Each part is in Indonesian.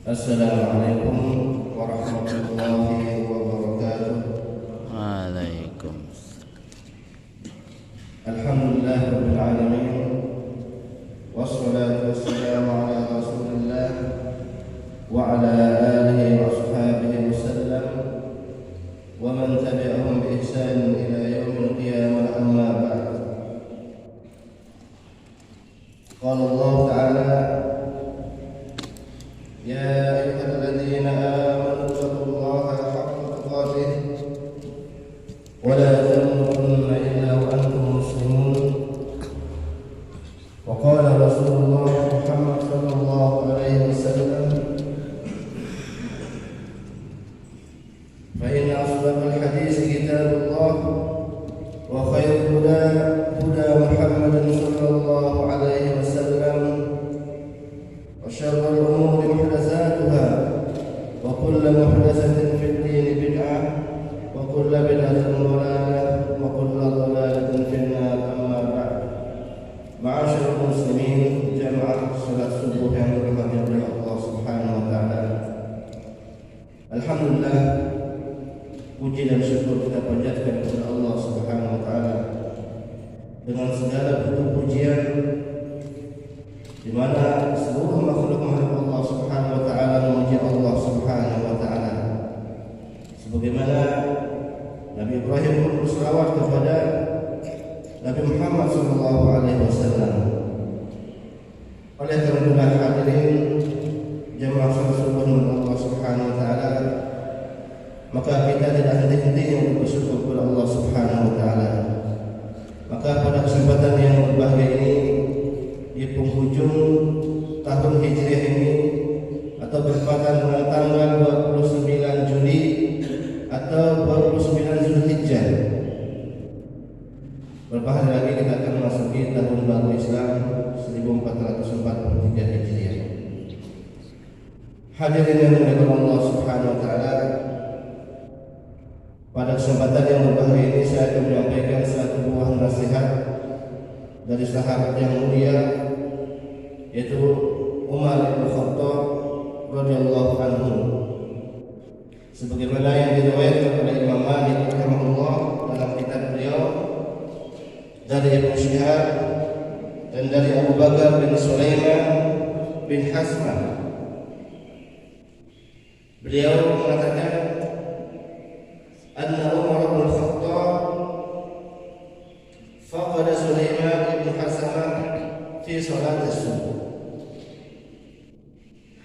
Assalamualaikum warahmatullahi wabarakatuh. Waalaikumsalam. Alhamdulillah rabbil alamin. Wassalatu wassalamu ala Rasulillah wa ala alihi wa ashabihi wasallam wa man tabi'ahum bi ihsan ila yaumil qiyamah, amma ba'd. Qala Allah ta'ala: Ya ayyuhalladzina amanu taqullaha haqqa tuqatih wa la tamutunna illa wa antum muslimun. Wa qala Rasulullah Muhammad sallallahu alaihi wasallam: Fa inna asdaqal hadits kitabullah wa khairul huda huda Muhammadin sallallahu alaihi wasallam wa syarrul umuri muhdatsatuha wa kullu muhdatsatin fid din bid'ah wa kullu bid'atin dhalalah wa kullu dhalalatin fin nar, amma ba'd. Ma'asyiral muslimin, jamaah salat subuh yang dirahmati oleh Allah Subhanahu wa taala. Alhamdulillah, puji dan syukur kita panjatkan kepada Allah Subhanahu wa taala dengan segala bentuk pujian, di mana seluruh makhluk-makhluk Allah Subhanahu wa taala memuji Allah Subhanahu wa taala. Sebagaimana Nabi Ibrahim berselawat kepada Nabi Muhammad sallallahu alaihi wasallam. Oleh karena hadirin jemaah salat subuh Allah Subhanahu wa taala, maka kita tidak henti-hentinya untuk bersyukur kepada Allah Subhanahu wa taala. Maka pada kesempatan yang berbahagia ini, di penghujung tahun Hijriah ini, atau bertepatan dengan tanggal 29 Juli atau 29 Zulhijjah, beberapa hari lagi kita akan memasuki tahun baru Islam 1443 Hijriah. Hadirin yang dimuliakan Allah Subhanahu wa taala, pada kesempatan yang berbahagia ini saya akan menyampaikan satu buah nasihat dari sahabat yang mulia, yaitu Umar bin Khattab radhiyallahu anhu. Sebagaimana yang diriwayatkan oleh Imam Malik rahimahullah dalam kitab beliau, dari Ibnu Syihab dan dari Abu Bakar bin Sulaiman bin Hasmah, beliau mengatakan anna Umar bin Khattab faqada Sulaiman bin Hasmah fi salat as-subuh.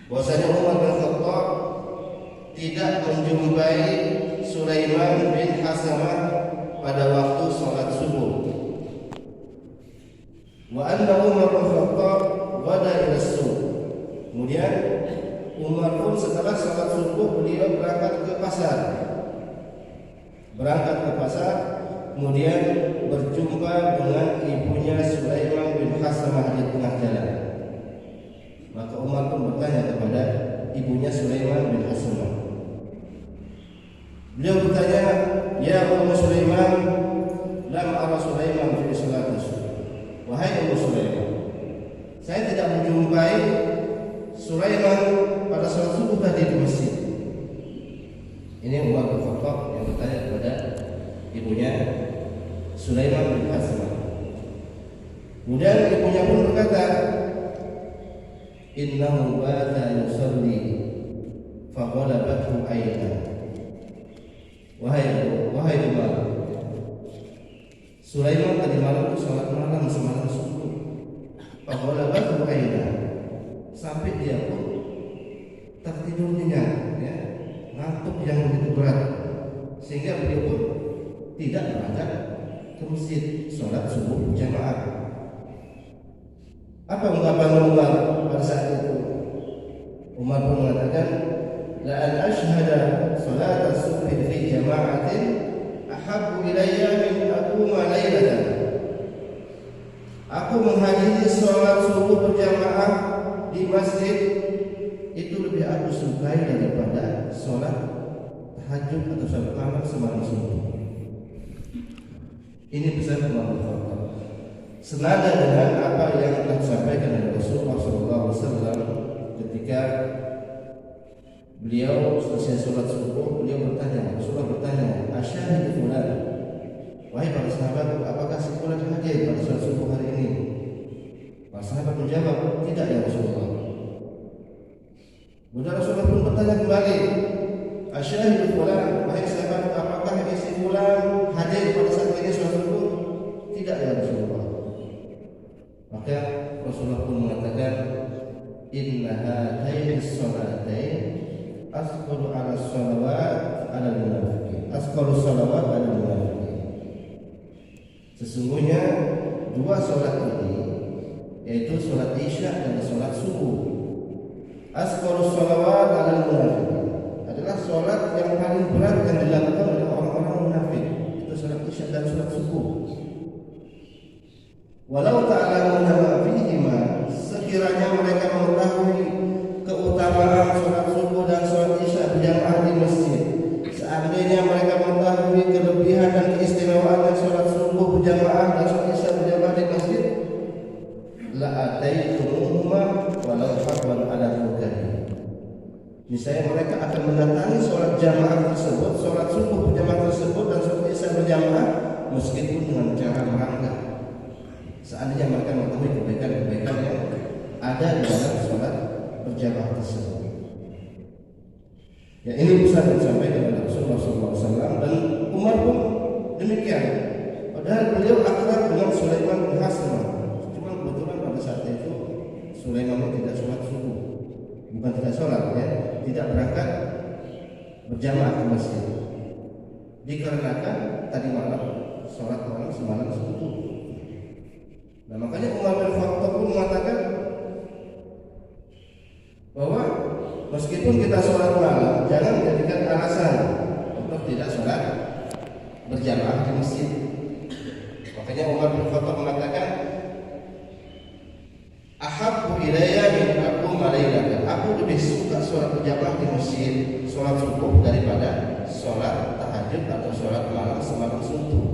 Bahwasanya Umar bin Khattab tidak menjumpai Sulaiman bin Hasamah pada waktu salat subuh. Wa anna Umar bin Khattab ghada ila as-suq. Kemudian Umar pun setelah salat subuh beliau berangkat ke pasar. Kemudian berjumpa dengan ibunya Sulaiman bin Hasamah di tengah jalan. Maka Umar pun bertanya kepada ibunya Sulaiman bin Hasamah. Beliau bertanya, "Ya Ummu Sulaiman, lam ara Sulaiman fi salatis." Wahai Ummu Sulaiman, saya tidak menjumpai Sulaiman pada salat subuh tadi di masjid. Ini Umar bin Khattab yang bertanya kepada ibunya Sulaiman bin Hasamah. Kemudian ibunya pun berkata, "Innahu bata yusalli fa ghalabathu aina." Wahai Umar, Sulaiman tadi malam salat malam semalam subuh. Fa ghalabathu aina, sampai dia pun tertidur nyenyak, ya, ngantuk yang begitu berat, sehingga beliau pun tidak berangkat ke masjid salat subuh jamaah. Apa ungkapan Umar pada saat itu? Umar pun mengatakan, la an ashhada salat as-subh fi jama'atin ahabbu ilayya min aquma laylatan. Aku menghadiri salat subuh berjamaah di masjid itu lebih aku sukai daripada salat tahajud atau salat malam semalam subuh. Ini pesan Umar bin Khattab. senada dengan apa yang telah disampaikan oleh Rasulullah SAW ketika beliau selesai sholat subuh, beliau bertanya, Rasulullah bertanya, asyhadu fulan, wahai para sahabat, apakah si fulan hadir pada sholat subuh hari ini? Para sahabat menjawab, tidak ya Rasulullah. Kemudian Rasulullah pun bertanya kembali, asyhadu fulan, wahai sahabat, apakah si fulan hadir pada saat ini sholat subuh? Tidak ya Rasulullah. Maka Rasulullah pun mengatakan, inna hadaini sholatain asqalu ala sholawat ala munafiqin, asqalu sholawat ala munafiqin. Sesungguhnya dua sholat ini, yaitu sholat isya dan sholat subuh, asqalu sholawat ala munafiqin, adalah sholat yang paling berat yang dilakukan oleh orang-orang munafik. Itu sholat isya dan sholat subuh. Walau ta'lamuna ma fihima, sekiranya mereka mengetahui keutamaan sholat subuh dan sholat isya berjamaah di masjid, seandainya mereka mengetahui kelebihan dan keistimewaan sholat subuh berjamaah dan sholat isya berjamaah di masjid, la ataitumuhuma walau habwan ala rukani. Misalnya mereka akan mendatangi sholat jamaah tersebut, sholat subuh berjamaah tersebut dan sholat isya berjamaah meskipun dengan cara merangkak. Seandainya mereka mengetahui kebaikan-kebaikan yang ada di dalam sholat berjamaah tersebut. Ya, ini pesan yang disampaikan oleh Rasulullah SAW, dan Umar pun demikian. Padahal beliau akrab dengan Sulaiman bin Hasan. Cuma kebetulan pada saat itu Sulaiman tidak sholat subuh, bukan tidak sholat ya, tidak berangkat berjamaah ke masjid, dikarenakan tadi malam sholat malam semalam subuh. Nah, makanya Umar bin Khattab pun mengatakan bahwa meskipun kita sholat malam, jangan menjadikan alasan untuk tidak sholat berjamaah di masjid. Makanya Umar bin Khattab mengatakan, ahabbu ilayya min aqum lailatan, aku lebih suka sholat berjamaah di masjid, sholat subuh, daripada sholat tahajud atau sholat malam semalam suntuk.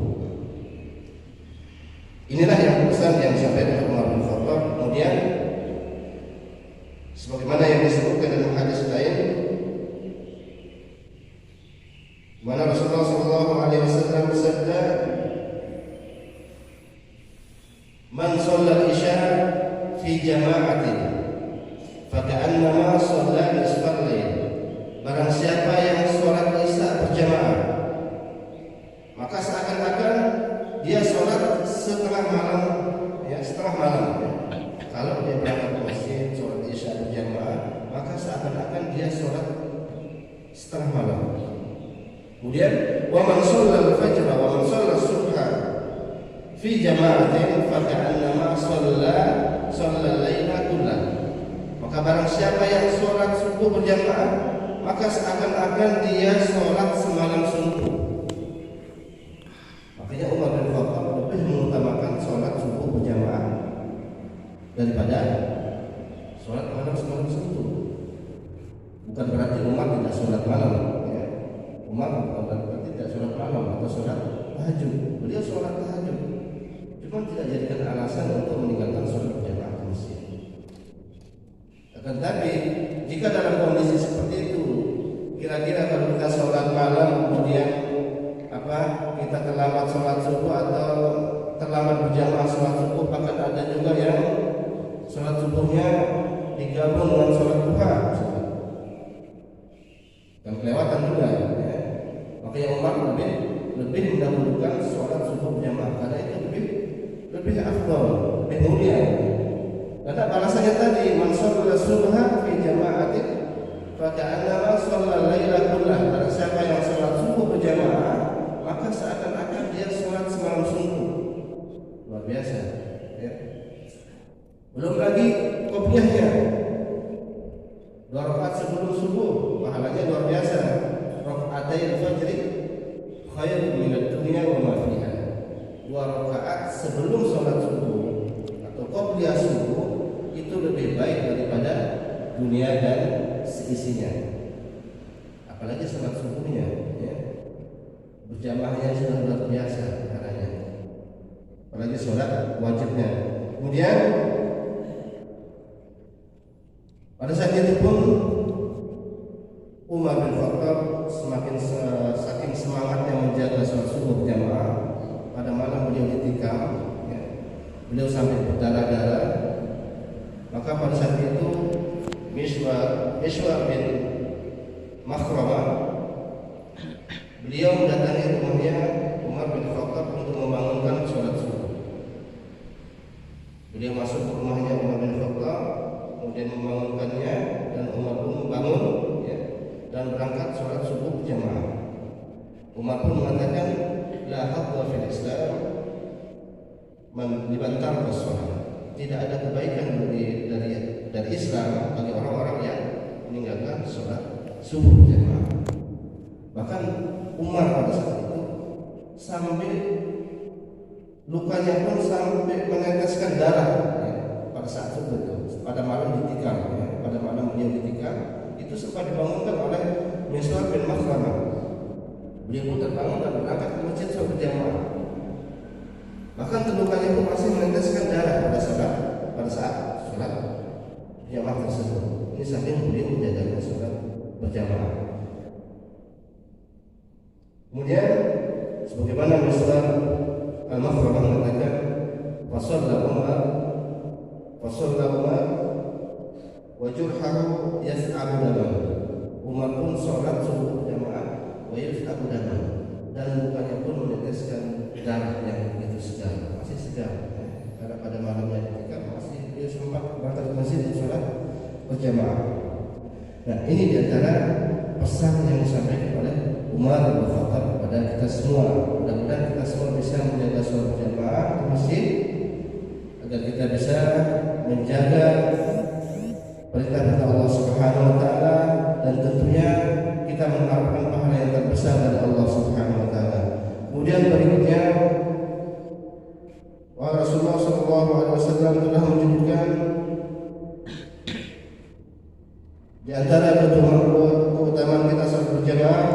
Inilah yang pesan yang disampaikan oleh Umar bin Khattab. Kemudian sebagaimana yang disebutkan dalam hadis lain, mana Rasulullah SAW bersabda, man shalla isya fi jama'atin faka'annama shalla nisfal lail. Barang siapa yang sholat isya berjamaah, maka seakan-akan dia sholat setengah malam, ya, setengah malam. Ya. Kalau dia berangkat ke masjid sholat isya berjamaah, maka seakan-akan dia sholat setengah malam. Kemudian, wa man shalla al-fajr wa man shalla subha fi jama'atin faka'annama shalla al-laila kullah. Maka barang siapa yang sholat subuh berjamaah, maka seakan-akan dia sholat semalam suntuk. Makanya Umar bin Khattab lebih mengutamakan sholat subuh berjamaah daripada sholat malam semalam suntuk. Bukan berarti Umar tidak sholat malam, ya. Umar bukan berarti tidak sholat malam atau sholat tahajud. Beliau sholat tahajud, cuma tidak jadikan alasan untuk meninggalkan sholat berjamaah di masjid. Akan tetapi jika dalam kondisi seperti itu, kira-kira kalau kita sholat malam kemudian kita terlambat sholat subuh atau terlambat berjamaah sholat subuh, bahkan ada juga yang sholat subuhnya digabung dengan sholat duha dan kelewatan juga, ya. Makanya Umar lebih mendahulukan sholat subuh berjamaah karena itu lebih afdal, lebih mulia. Karena alasannya tadi, man shalla subha fi jama'atin faka'annama shalla al-laila kullah. Barang siapa yang sholat subuh berjamaah, maka seakan-akan dia sholat semalam suntuk. Luar biasa, ya. Belum lagi qobliyahnya, 2 rakaat sebelum subuh, pahalanya luar biasa. Rakaatai fajri khairun minad dunya wa ma fiha. 2 rakaat sebelum sholat subuh atau qobliyah subuh itu lebih baik daripada dunia dan seisinya. Apalagi sholat subuhnya, ya. Berjamaahnya sudah luar biasa caranya, apalagi sholat wajibnya. Kemudian pada saat itu pun Umar bin Khattab saking semangatnya menjaga sholat subuh berjamaah, pada malam beliau ditikam, ya, beliau sampai berdarah-darah. Maka pada saat itu Miswar bin Makhramah, beliau mendatangi rumahnya Umar bin Khattab untuk membangunkan sholat subuh. Beliau masuk ke rumahnya Umar bin Khattab, kemudian membangunkannya, dan Umar pun bangun, ya, dan berangkat sholat subuh berjamaah. Umar pun mengatakan, la hadza fil Islam man libantar sholat. Tidak ada kebaikan dari Islam bagi orang-orang yang meninggalkan sholat subuh berjamaah. Bahkan Umar pada saat itu sampai lukanya pun sampai meneteskan darah, ya, pada saat itu, pada malam ditikam, ya, pada malam beliau ditikam, itu sempat dibangunkan oleh Miswar bin Makhramah. Beliau pun terbangun dan berangkat ke masjid sholat berjamaah. Bahkan lukanya pun masih meneteskan darah pada saat sholat jamaah tersebut. Ini saking beliau menjaga sholat berjamaah. Kemudian sebagaimana Miswar Al-Makhramah mengatakan, Fasalla Umar wa jurhahu yas'abu damam. Umar pun sholat subuh berjamaah wa yas'abu damam, dan lukanya pun meneteskan darah yang begitu segar, masih segar, ya. Karena pada malamnya ketika masih dia sempat berangkat ke masjid dan sholat berjamaah. Nah, ini diantara pesan yang disampaikan oleh Umar bin Khattab kepada kita semua. Mudah-mudahan kita semua bisa menjaga sholat berjamaah di masjid, agar kita bisa menjaga perintah Allah Subhanahu wa taala, dan tentunya kita mengharapkan pahala yang terbesar dari Allah Subhanahu wa taala. Kemudian berikutnya, Rasulullah SAW telah menyebutkan di antara keutamaan kita sholat berjamaah,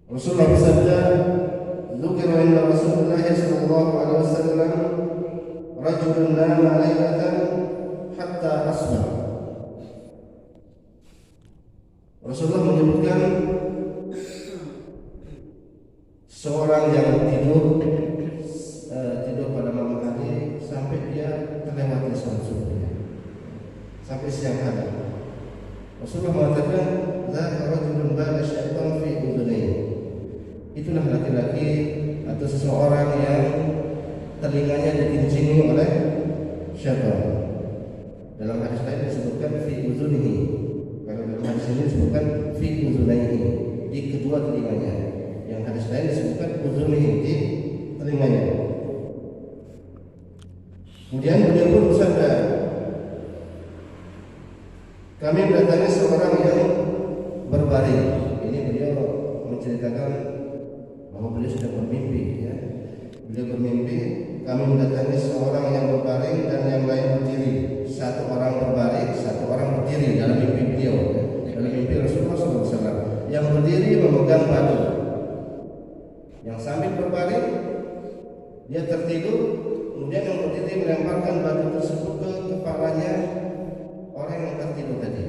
Rasulullah bersabda, "Dzukira inda Rasulullah sallallahu alaihi wasallam rajulun nama lailatan hatta asbah." Rasulullah menyebutkan seorang yang tidur pada malam hari sampai dia terlewati sholat subuhnya, sampai siang hari. Rasulullah mengatakan, "Dzaka rajulun bala syaitan fi udhunayhi." Itulah laki-laki atau seseorang yang telinganya dikincing oleh syaitan. Dalam hadis lain disebutkan fi udhunihi. Kalau dalam hadis ini disebutkan fi udhunayhi, di kedua telinganya. Yang hadis lain disebutkan udhunihi, di telinganya. Kemudian beliau pun bersabda, kami mendatangi seorang yang berbaring. Ini beliau menceritakan bahwa beliau sudah bermimpi, ya. Beliau bermimpi, kami mendatangi seorang yang berbaring dan yang lain berdiri. Satu orang berbaring, satu orang berdiri dalam mimpi beliau, ya. Dalam mimpi Rasulullah SAW. Yang berdiri memegang batu, yang sambil berbaring dia tertidur, kemudian yang berdiri melemparkan batu tersebut ke kepalanya orang yang tertidur tadi.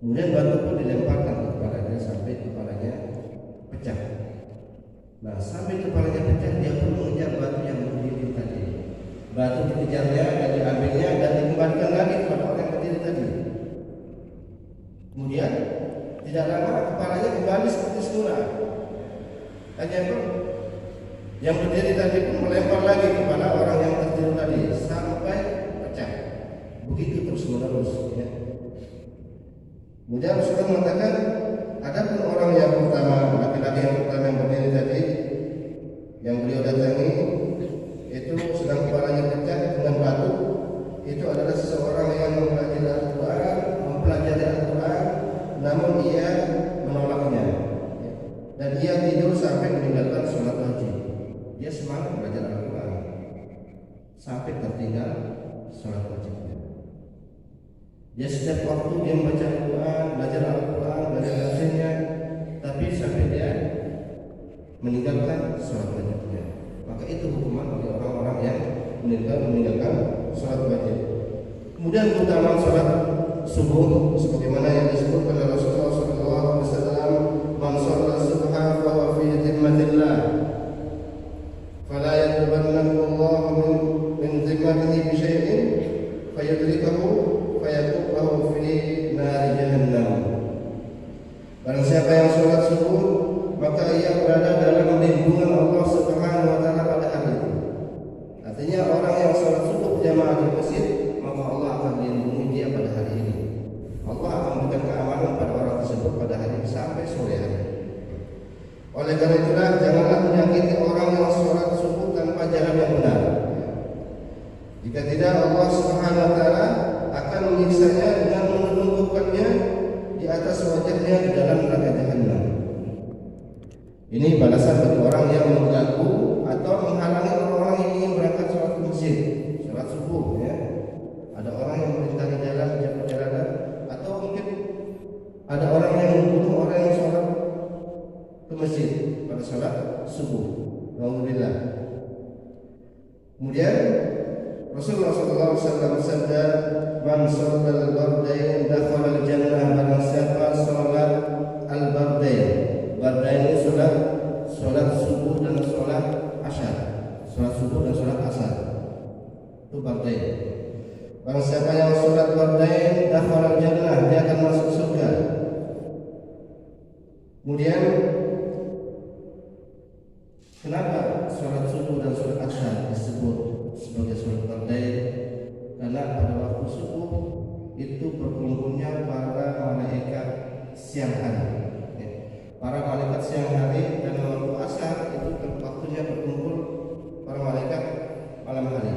Kemudian batu pun dilemparkan ke kepalanya sampai kepalanya pecah. Nah, sampai kepalanya pecah, dia pun mengejar batu yang berdiri tadi. Batu dikejarnya dan diambilnya dan dikembalikan lagi kepada orang yang berdiri tadi. Kemudian tidak lama kepalanya kembali seperti semula. Hanya pun yang berdiri tadi pun melempar lagi kepada orang yang tertidur tadi sampai pecah. Begitu terus menerus, ya. Kemudian Rasulullah mengatakan, ada pun orang yang pertama, laki-laki yang pertama yang berdiri tadi, yang beliau datangi, itu sedang kepalanya pecah dengan batu. Itu adalah seseorang yang mempelajari Al-Quran, namun ia menolaknya, dan ia tidur sampai meninggalkan sholat wajib. Dia semangat belajar Al-Quran sampai tertinggal sholat wajibnya. Dia setiap waktu dia membaca Al-Quran, belajar Al-Quran, belajar tafsirnya, tapi sampai dia meninggalkan sholat wajibnya. Maka itu hukuman bagi orang-orang yang meninggalkan sholat wajib. Kemudian keutamaan salat subuh sebagaimana yang disebut oleh Rasulullah SAW, "Man shalla subha fa huwa fi dhimmatillah, fala yatlubannahu Allah min dhimmatihi bi syai'in fayudrikahu fayakubahu fi nari jahannam." Barang siapa yang salat subuh, maka ia berada dalam lindungan Allah Subhanahu wa taala pada hari itu. Artinya orang yang salat subuh berjamaah di masjid, maka Allah akan melindungi dia pada hari ini. Allah akan memberikan keamanan pada orang tersebut pada hari ini sampai sore hari. Oleh karena itulah janganlah menyakiti orang yang salat subuh tanpa jalan yang benar. Jika tidak, Allah Subhanahu wa taala akan menyiksanya dengan menundukkannya di atas wajahnya di dalam neraka jahanam. Ini balasan bagi orang yang mengganggu atau menghalangi orang-orang yang ingin berangkat sholat ke masjid, sholat subuh. Ya, ada orang yang merintangi jalan, perjalanan, atau mungkin ada orang yang membunuh orang yang sholat ke masjid pada sholat subuh. Alhamdulillah. Kemudian Rasulullah SAW bersabda, "Man shallal bardain dakhala al-jannah." Barang siapa salat al-bardain. Bardain ini salat subuh dan salat asar. Salat subuh dan salat asar. Itu bardain. Barang siapa yang salat bardain dakhala al-jannah, dia akan masuk surga. Kemudian kenapa salat subuh dan salat asar disebut sebagai salat bardain? Karena pada waktu subuh itu berkumpulnya para malaikat siang hari. Para malaikat siang hari, dan waktu asar itu waktunya berkumpul para malaikat malam hari.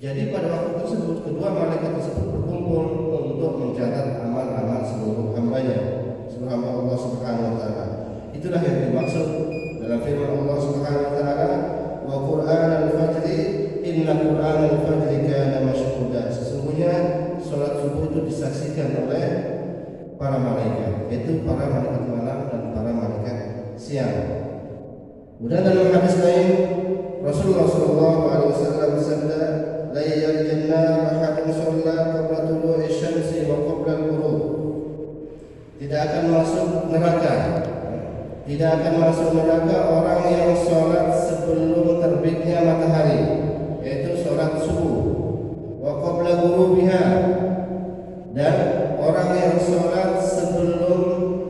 Jadi pada waktu tersebut kedua malaikat tersebut berkumpul untuk mencatat amal-amal seluruh hambanya, seluruh hamba Allah Subhanahu wa taala. Itulah yang dimaksud dalam firman Allah Subhanahu wa taala, "Wa Qur'an al-fajri inna Qur'an al-fajri kana mashhuda." Sesungguhnya salat subuh itu disaksikan oleh para malaikat, yaitu para malaikat malam dan para malaikat siang. Kemudian dalam hadis lain Rasulullah SAW bersabda, "La yarjanna ahadun shalla qabla tulu'i syamsi wa qabla al-ghurub." Tidak akan masuk neraka, tidak akan masuk neraka orang yang sholat sebelum terbitnya matahari, yaitu sholat subuh, wa qabla ghurubiha, dan orang yang sholat sebelum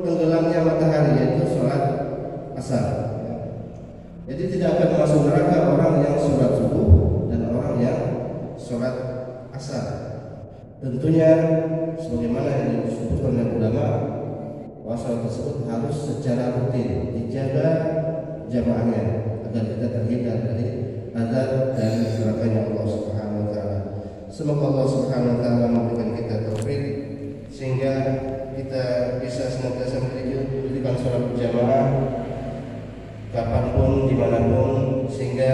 tenggelamnya matahari, yaitu sholat asar. Jadi tidak akan masuk neraka orang yang sholat subuh dan orang yang sholat asar. Tentunya sebagaimana yang disebutkan oleh ulama, bahwa sholat tersebut harus secara rutin dijaga jamaahnya agar kita terhindar dari azab dan nerakanya Allah Subhanahu wa taala. Semoga Allah Subhanahu wa taala memberikan kita taufik sehingga kita bisa senantiasa mendirikan sholat berjamaah kapanpun, dimanapun, sehingga